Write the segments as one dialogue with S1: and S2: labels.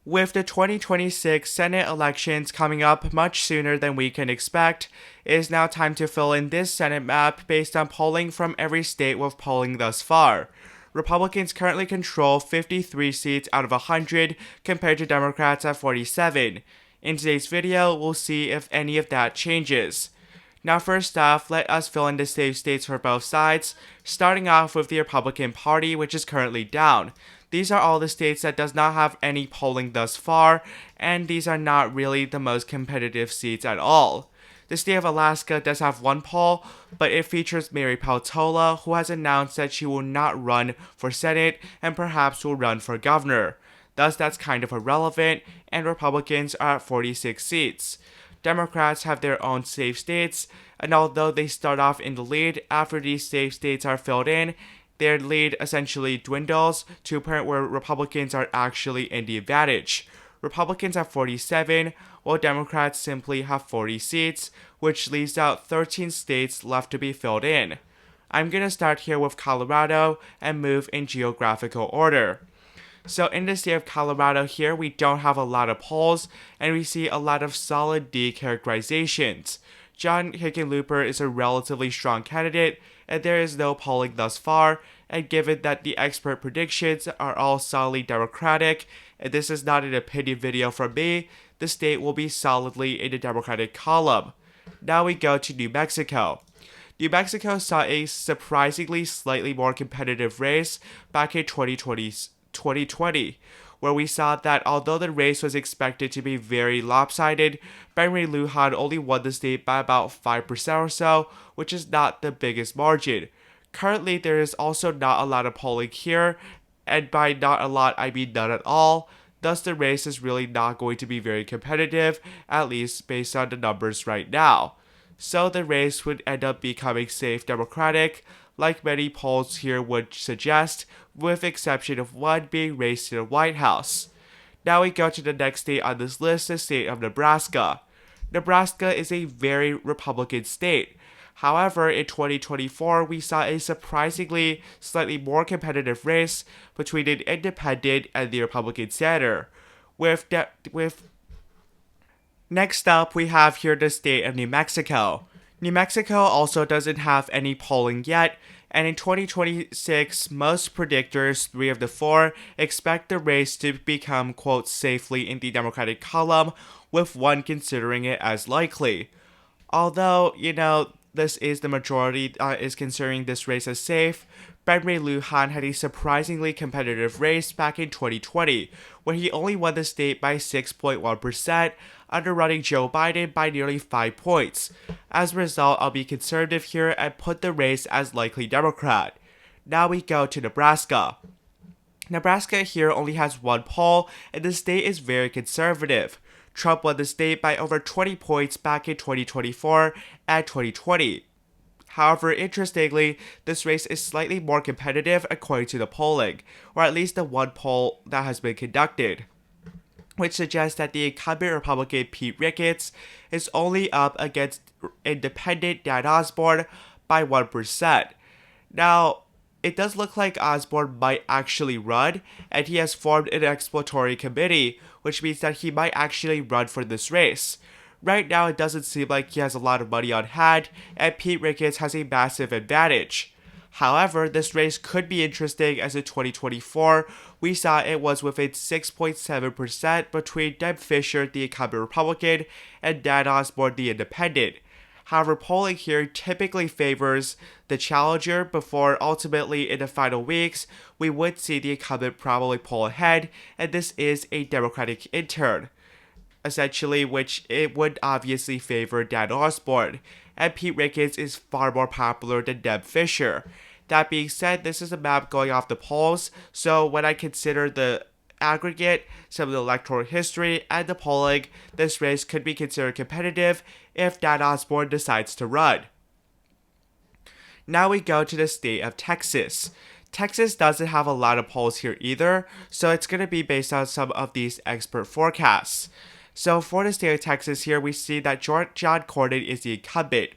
S1: With the 2026 Senate elections coming up much sooner than we can expect, it is now time to fill in this Senate map based on polling from every state with polling thus far. Republicans currently control 53 seats out of 100 compared to Democrats at 47. In today's video, we'll see if any of that changes. Now first off, let us fill in the safe states for both sides, starting off with the Republican Party, which is currently down. These are all the states that does not have any polling thus far, and these are not really the most competitive seats at all. The state of Alaska does have one poll, but it features Mary Peltola, who has announced that she will not run for Senate and perhaps will run for governor. Thus, that's kind of irrelevant, and Republicans are at 46 seats. Democrats have their own safe states, and although they start off in the lead, after these safe states are filled in, their lead essentially dwindles to a point where Republicans are actually in the advantage. Republicans have 47, while Democrats simply have 40 seats, which leaves out 13 states left to be filled in. I'm going to start here with Colorado and move in geographical order. So in the state of Colorado here, we don't have a lot of polls, and we see a lot of solid D characterizations. John Hickenlooper is a relatively strong candidate, and there is no polling thus far, and given that the expert predictions are all solidly Democratic, and this is not an opinion video from me, the state will be solidly in the Democratic column. Now we go to New Mexico. New Mexico saw a surprisingly slightly more competitive race back in 2020, where we saw that although the race was expected to be very lopsided, Benry Lujan only won the state by about 5% or so, which is not the biggest margin. Currently, there is also not a lot of polling here, and by not a lot, I mean none at all. Thus, the race is really not going to be very competitive, at least based on the numbers right now. So the race would end up becoming safe Democratic, like many polls here would suggest, with exception of one being raised to the White House. Now we go to the next state on this list, the state of Nebraska. Nebraska is a very Republican state. However, in 2024, we saw a surprisingly slightly more competitive race between an independent and the Republican senator. Next up, we have here the state of New Mexico. New Mexico also doesn't have any polling yet, and in 2026, most predictors, 3 of the 4, expect the race to become, quote, safely in the Democratic column, with one considering it as likely. Although, this is the majority is considering this race as safe, Benry Lujan had a surprisingly competitive race back in 2020, where he only won the state by 6.1%, underrunning Joe Biden by nearly 5 points. As a result, I'll be conservative here and put the race as likely Democrat. Now we go to Nebraska. Nebraska here only has one poll, and the state is very conservative. Trump won the state by over 20 points back in 2024 and 2020. However, interestingly, this race is slightly more competitive according to the polling, or at least the one poll that has been conducted, which suggests that the incumbent Republican Pete Ricketts is only up against independent Dan Osborne by 1%. Now, it does look like Osborne might actually run, and he has formed an exploratory committee, which means that he might actually run for this race. Right now, it doesn't seem like he has a lot of money on hand, and Pete Ricketts has a massive advantage. However, this race could be interesting as in 2024, we saw it was within 6.7% between Deb Fischer, the incumbent Republican, and Dan Osborne, the independent. However, polling here typically favors the challenger before ultimately in the final weeks, we would see the incumbent probably pull ahead, and this is a Democratic intern, essentially, which it would obviously favor Dan Osborne, and Pete Ricketts is far more popular than Deb Fischer. That being said, this is a map going off the polls, so when I consider the aggregate, some of the electoral history, and the polling, this race could be considered competitive if Dan Osborne decides to run. Now we go to the state of Texas. Texas doesn't have a lot of polls here either, so it's going to be based on some of these expert forecasts. So for the state of Texas here, we see that John Cornyn is the incumbent.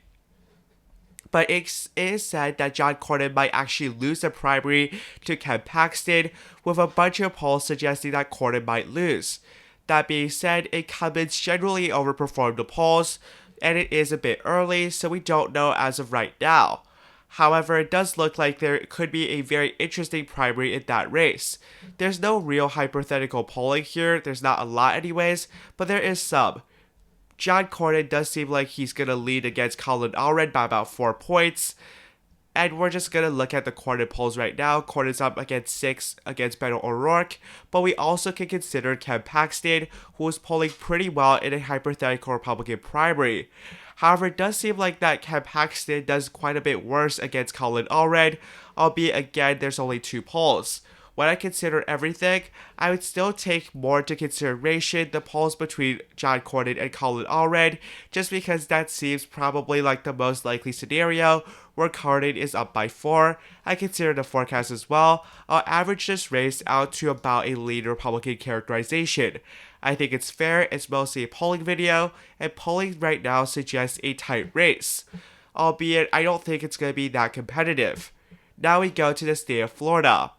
S1: But it is said that John Cornyn might actually lose the primary to Ken Paxton, with a bunch of polls suggesting that Cornyn might lose. That being said, incumbents generally overperform the polls, and it is a bit early, so we don't know as of right now. However, it does look like there could be a very interesting primary in that race. There's no real hypothetical polling here, there's not a lot anyways, but there is some. John Cornyn does seem like he's going to lead against Colin Allred by about 4 points. And we're just going to look at the Cornyn polls right now. Cornyn's up against 6 against Beto O'Rourke. But we also can consider Ken Paxton, who is polling pretty well in a hypothetical Republican primary. However, it does seem like that Ken Paxton does quite a bit worse against Colin Allred, albeit again there's only 2 polls. When I consider everything, I would still take more into consideration the polls between John Cornyn and Colin Allred, just because that seems probably like the most likely scenario, where Cornyn is up by 4. I consider the forecast as well. I'll average this race out to about a lead Republican characterization. I think it's fair, it's mostly a polling video, and polling right now suggests a tight race. Albeit, I don't think it's going to be that competitive. Now we go to the state of Florida.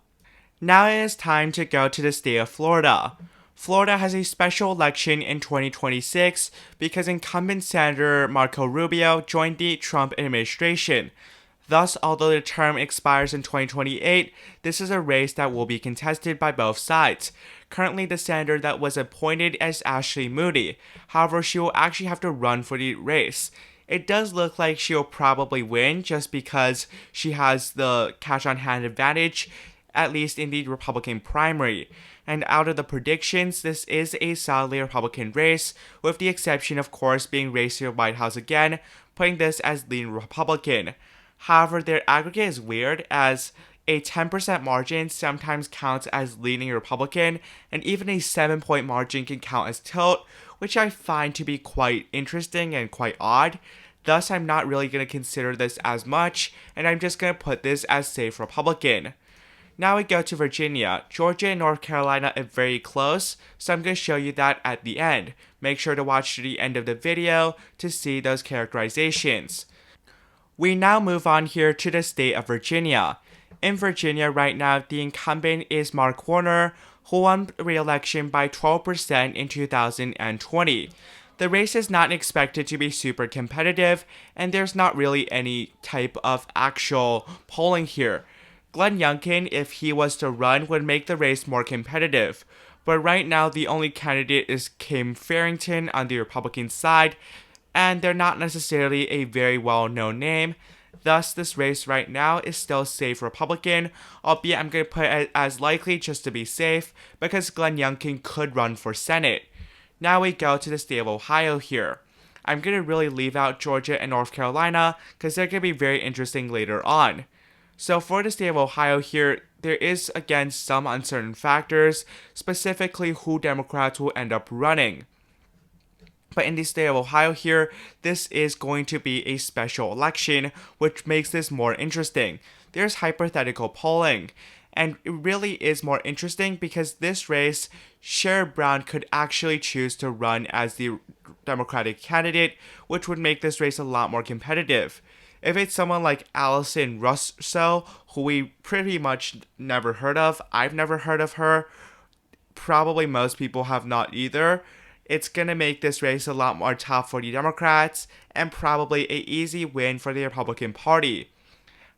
S1: Now it is time to go to the state of Florida. Florida has a special election in 2026 because incumbent Senator Marco Rubio joined the Trump administration. Thus, although the term expires in 2028, this is a race that will be contested by both sides. Currently, the senator that was appointed is Ashley Moody. However, she will actually have to run for the race. It does look like she'll probably win just because she has the cash-on-hand advantage, at least in the Republican primary. And out of the predictions, this is a solidly Republican race, with the exception of course being race to the White House again, putting this as lean Republican. However, their aggregate is weird, as a 10% margin sometimes counts as leaning Republican, and even a 7-point margin can count as tilt, which I find to be quite interesting and quite odd. Thus, I'm not really going to consider this as much, and I'm just going to put this as safe Republican. Now we go to Virginia. Georgia and North Carolina are very close, so I'm going to show you that at the end. Make sure to watch to the end of the video to see those characterizations. We now move on here to the state of Virginia. In Virginia right now, the incumbent is Mark Warner, who won re-election by 12% in 2020. The race is not expected to be super competitive, and there's not really any type of actual polling here. Glenn Youngkin, if he was to run, would make the race more competitive. But right now, the only candidate is Kim Farrington on the Republican side, and they're not necessarily a very well-known name. Thus, this race right now is still safe Republican, albeit I'm going to put it as likely just to be safe, because Glenn Youngkin could run for Senate. Now we go to the state of Ohio here. I'm going to really leave out Georgia and North Carolina, because they're going to be very interesting later on. So for the state of Ohio here, there is again some uncertain factors, specifically who Democrats will end up running. But in the state of Ohio here, this is going to be a special election, which makes this more interesting. There's hypothetical polling, and it really is more interesting because this race, Sherrod Brown could actually choose to run as the Democratic candidate, which would make this race a lot more competitive. If it's someone like Allison Russo, who we pretty much never heard of, I've never heard of her, probably most people have not either, it's going to make this race a lot more tough for the Democrats, and probably an easy win for the Republican Party.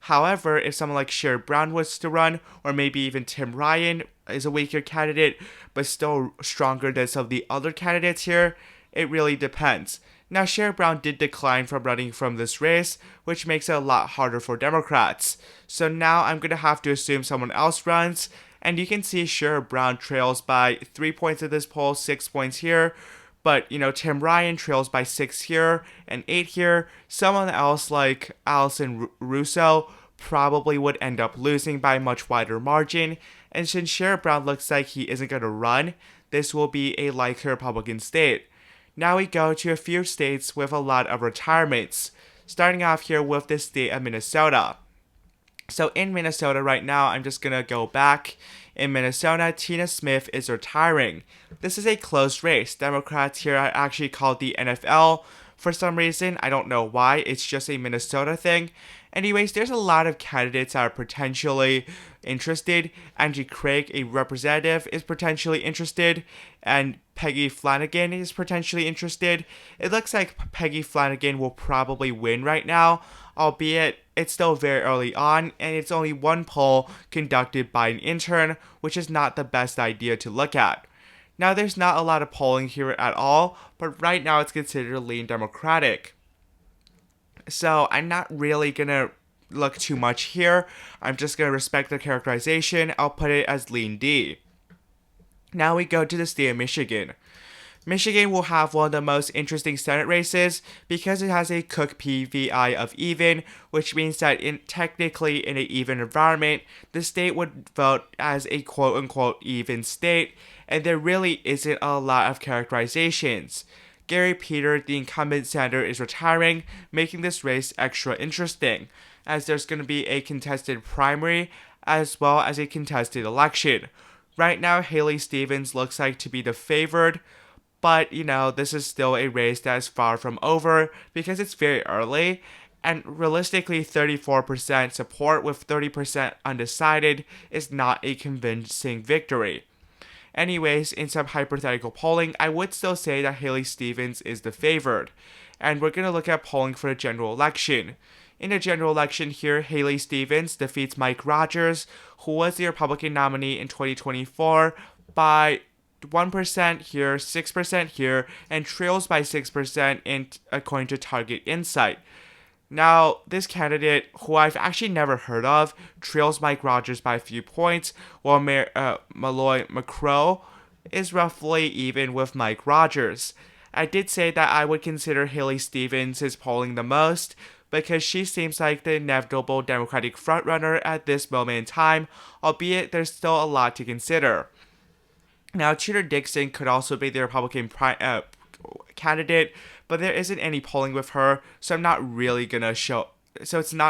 S1: However, if someone like Sherrod Brown was to run, or maybe even Tim Ryan is a weaker candidate, but still stronger than some of the other candidates here, it really depends. Now, Sherrod Brown did decline from running from this race, which makes it a lot harder for Democrats. So now I'm going to have to assume someone else runs, and you can see Sherrod Brown trails by 3 points in this poll, 6 points here, but, Tim Ryan trails by 6 here and 8 here. Someone else like Allison Russo probably would end up losing by a much wider margin, and since Sherrod Brown looks like he isn't going to run, this will be a likely Republican state. Now we go to a few states with a lot of retirements, starting off here with the state of Minnesota. So in Minnesota right now, I'm just going to go back. In Minnesota, Tina Smith is retiring. This is a close race. Democrats here are actually called the NFL For some reason, I don't know why, it's just a Minnesota thing. Anyways, there's a lot of candidates that are potentially interested. Angie Craig, a representative, is potentially interested, and Peggy Flanagan is potentially interested. It looks like Peggy Flanagan will probably win right now, albeit it's still very early on, and it's only one poll conducted by an intern, which is not the best idea to look at. Now, there's not a lot of polling here at all, but right now it's considered lean Democratic. So I'm not really gonna look too much here. I'm just gonna respect the characterization. I'll put it as lean D. Now we go to the state of Michigan. Michigan will have one of the most interesting Senate races because it has a Cook PVI of even, which means that technically in an even environment, the state would vote as a quote-unquote even state, and there really isn't a lot of characterizations. Gary Peter, the incumbent senator, is retiring, making this race extra interesting, as there's going to be a contested primary as well as a contested election. Right now, Haley Stevens looks like to be the favored, but, this is still a race that is far from over because it's very early, and realistically, 34% support with 30% undecided is not a convincing victory. Anyways, in some hypothetical polling, I would still say that Haley Stevens is the favored. And we're going to look at polling for the general election. In the general election here, Haley Stevens defeats Mike Rogers, who was the Republican nominee in 2024, by 1% here, 6% here, and trails by 6% according to Target Insight. Now, this candidate, who I've actually never heard of, trails Mike Rogers by a few points, while Malloy McCrow is roughly even with Mike Rogers. I did say that I would consider Haley Stevens as polling the most, because she seems like the inevitable Democratic frontrunner at this moment in time, albeit there's still a lot to consider. Now, Tudor Dixon could also be the Republican candidate, but there isn't any polling with her, so it's not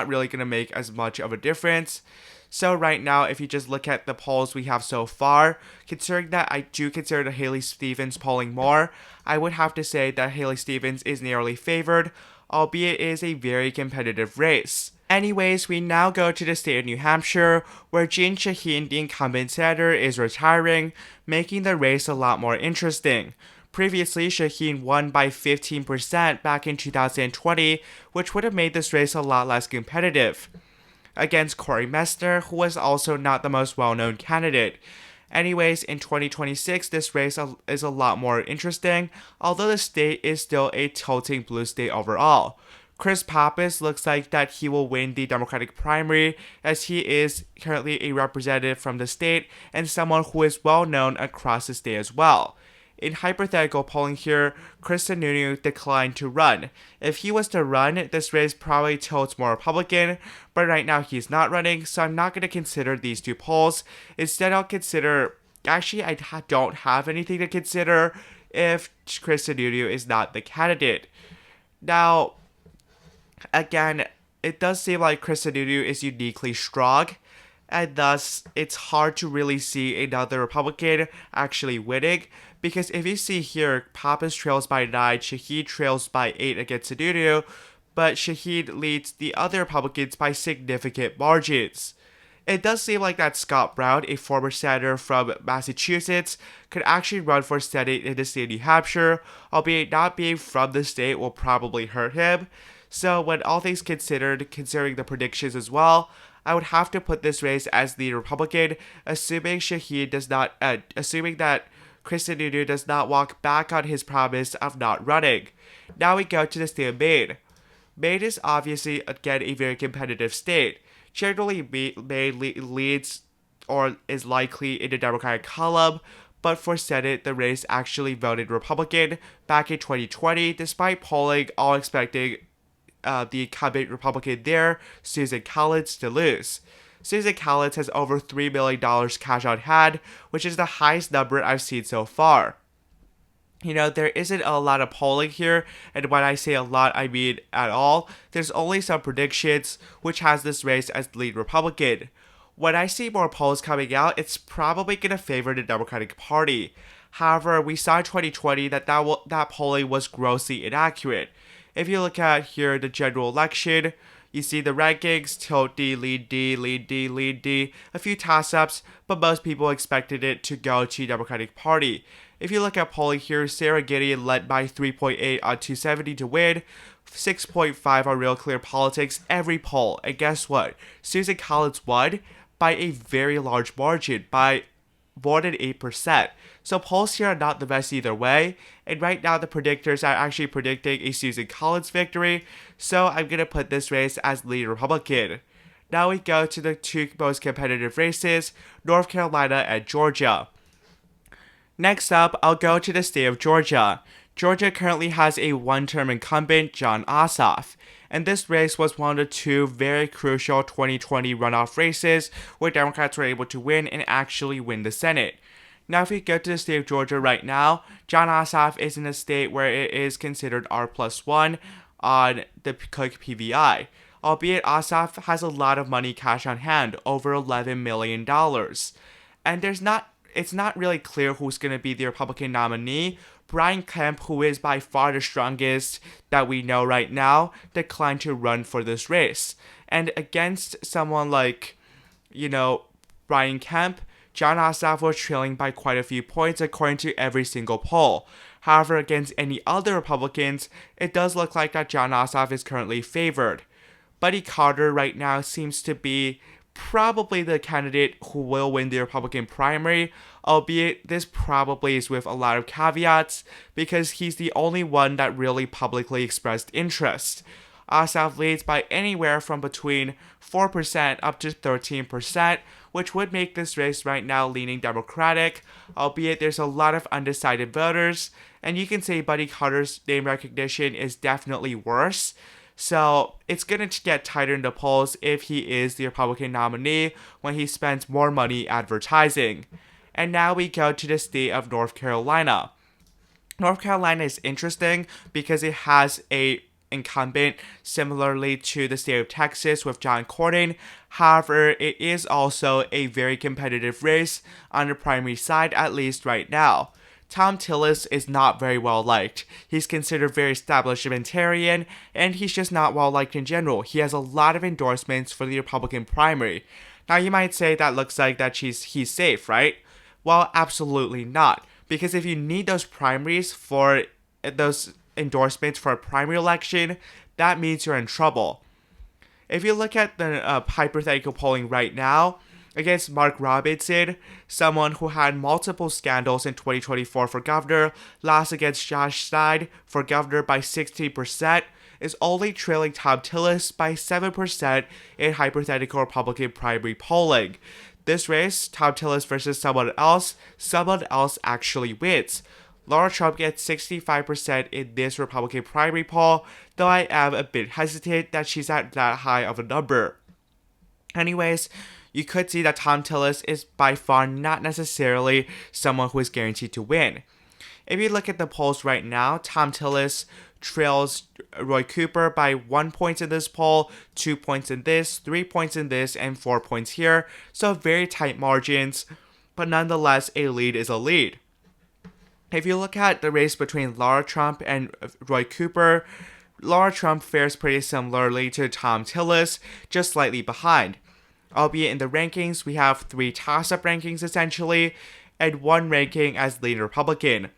S1: really gonna make as much of a difference. So right now, if you just look at the polls we have so far, considering that I do consider the Haley Stevens polling more, I would have to say that Haley Stevens is narrowly favored, albeit it is a very competitive race. Anyways, we now go to the state of New Hampshire, where Jeanne Shaheen, the incumbent senator, is retiring, making the race a lot more interesting. Previously, Shaheen won by 15% back in 2020, which would have made this race a lot less competitive, against Cory Messner, who was also not the most well-known candidate. Anyways, in 2026, this race is a lot more interesting, although the state is still a tilting blue state overall. Chris Pappas looks like that he will win the Democratic primary, as he is currently a representative from the state and someone who is well known across the state as well. In hypothetical polling here, Chris Sununu declined to run. If he was to run, this race probably tilts more Republican, but right now he's not running, so I'm not going to consider these two polls. Instead, I'll consider, I don't have anything to consider if Chris Sununu is not the candidate. Now, again, it does seem like Chris Sununu is uniquely strong, and thus it's hard to really see another Republican actually winning, because if you see here, Pappas trails by 9, Shaheen trails by 8 against Sununu, but Shaheen leads the other Republicans by significant margins. It does seem like that Scott Brown, a former senator from Massachusetts, could actually run for Senate in the state of New Hampshire, albeit not being from the state will probably hurt him. So when all things considered, considering the predictions as well, I would have to put this race as the Republican, assuming that Chris Sununu does not walk back on his promise of not running. Now we go to the state of Maine. Maine is obviously, again, a very competitive state. Generally, Maine leads or is likely in the Democratic column, but for Senate, the race actually voted Republican back in 2020, despite polling all expecting the incumbent Republican there, Susan Collins, to lose. Susan Collins has over $3 million cash on hand, which is the highest number I've seen so far. There isn't a lot of polling here, and when I say a lot, I mean at all. There's only some predictions, which has this race as the lead Republican. When I see more polls coming out, it's probably going to favor the Democratic Party. However, we saw in 2020 that polling was grossly inaccurate. If you look at here the general election, you see the rankings, tilt D, lead D, lead D, lead D, a few toss-ups, but most people expected it to go to Democratic Party. If you look at polling here, Sarah Gideon led by 3.8 on 270 to win, 6.5 on Real Clear Politics, every poll. And guess what? Susan Collins won by a very large margin, by more than 8%. So polls here are not the best either way, and right now the predictors are actually predicting a Susan Collins victory, so I'm going to put this race as lead Republican. Now we go to the two most competitive races, North Carolina and Georgia. Next up, I'll go to the state of Georgia. Georgia currently has a one-term incumbent, Jon Ossoff, and this race was one of the two very crucial 2020 runoff races where Democrats were able to win and actually win the Senate. Now, if we go to the state of Georgia right now, Jon Ossoff is in a state where it is considered R+1 on the Cook PVI, albeit Ossoff has a lot of money cash on hand, over $11 million. And it's not really clear who's going to be the Republican nominee. Brian Kemp, who is by far the strongest that we know right now, declined to run for this race. And against someone like, Brian Kemp, Jon Ossoff was trailing by quite a few points according to every single poll. However, against any other Republicans, it does look like that Jon Ossoff is currently favored. Buddy Carter right now seems to be probably the candidate who will win the Republican primary, albeit this probably is with a lot of caveats because he's the only one that really publicly expressed interest. Ossoff leads by anywhere from between 4% up to 13%, which would make this race right now leaning Democratic, albeit there's a lot of undecided voters, and you can say Buddy Carter's name recognition is definitely worse. So it's going to get tighter in the polls if he is the Republican nominee when he spends more money advertising. And now we go to the state of North Carolina. North Carolina is interesting because it has a incumbent similarly to the state of Texas with John Cornyn. However, it is also a very competitive race on the primary side, at least right now. Tom Tillis is not very well liked. He's considered very establishmentarian, and he's just not well liked in general. He has a lot of endorsements for the Republican primary. Now you might say that looks like that he's safe, right? Well, absolutely not. Because if you need those primaries for those endorsements for a primary election, that means you're in trouble. If you look at the hypothetical polling right now, against Mark Robinson, someone who had multiple scandals in 2024 for governor, lost against Josh Stein for governor by 16%, is only trailing Tom Tillis by 7% in hypothetical Republican primary polling. This race, Tom Tillis versus someone else actually wins. Laura Trump gets 65% in this Republican primary poll, though I am a bit hesitant that she's at that high of a number. Anyways, you could see that Tom Tillis is by far not necessarily someone who is guaranteed to win. If you look at the polls right now, Tom Tillis trails Roy Cooper by 1 point in this poll, 2 points in this, 3 points in this, and 4 points here. So very tight margins, but nonetheless, a lead is a lead. If you look at the race between Laura Trump and Roy Cooper, Laura Trump fares pretty similarly to Tom Tillis, just slightly behind. Albeit in the rankings, we have 3 toss-up rankings essentially, and 1 ranking as lead Republican.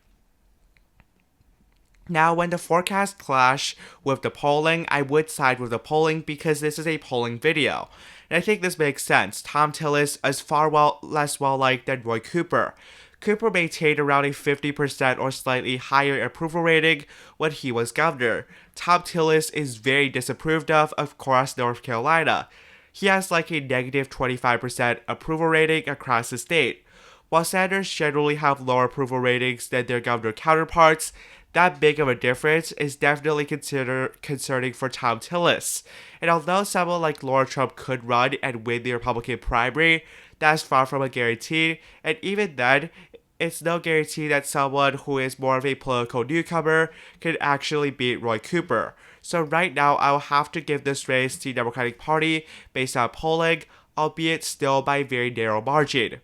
S1: Now, when the forecasts clash with the polling, I would side with the polling because this is a polling video. And I think this makes sense. Tom Tillis is far less well-liked than Roy Cooper. Cooper maintained around a 50% or slightly higher approval rating when he was governor. Tom Tillis is very disapproved of across North Carolina. He has like a negative 25% approval rating across the state. While senators generally have lower approval ratings than their governor counterparts, that big of a difference is definitely concerning for Tom Tillis. And although someone like Laura Trump could run and win the Republican primary, that's far from a guarantee, and even then, it's no guarantee that someone who is more of a political newcomer could actually beat Roy Cooper. So right now, I will have to give this race to the Democratic Party based on polling, albeit still by a very narrow margin.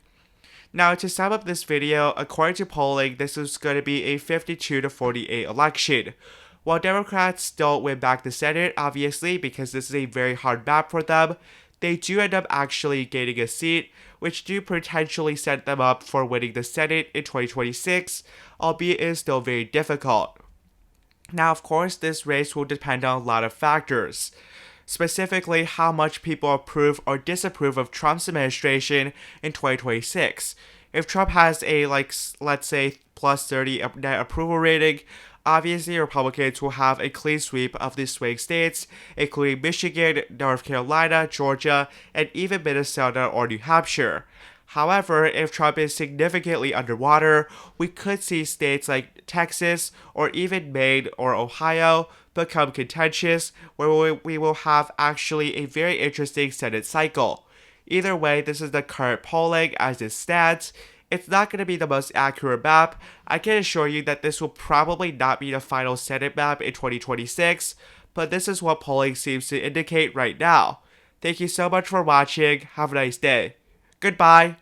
S1: Now, to sum up this video, according to polling, this is going to be a 52-48 election. While Democrats don't win back the Senate, obviously, because this is a very hard map for them, they do end up actually gaining a seat, which do potentially set them up for winning the Senate in 2026, albeit it is still very difficult. Now, of course, this race will depend on a lot of factors, specifically how much people approve or disapprove of Trump's administration in 2026. If Trump has a, let's say, plus 30 net approval rating, obviously Republicans will have a clean sweep of the swing states, including Michigan, North Carolina, Georgia, and even Minnesota or New Hampshire. However, if Trump is significantly underwater, we could see states like Texas or even Maine or Ohio become contentious, where we will have actually a very interesting Senate cycle. Either way, this is the current polling as it stands. It's not going to be the most accurate map. I can assure you that this will probably not be the final Senate map in 2026, but this is what polling seems to indicate right now. Thank you so much for watching. Have a nice day. Goodbye.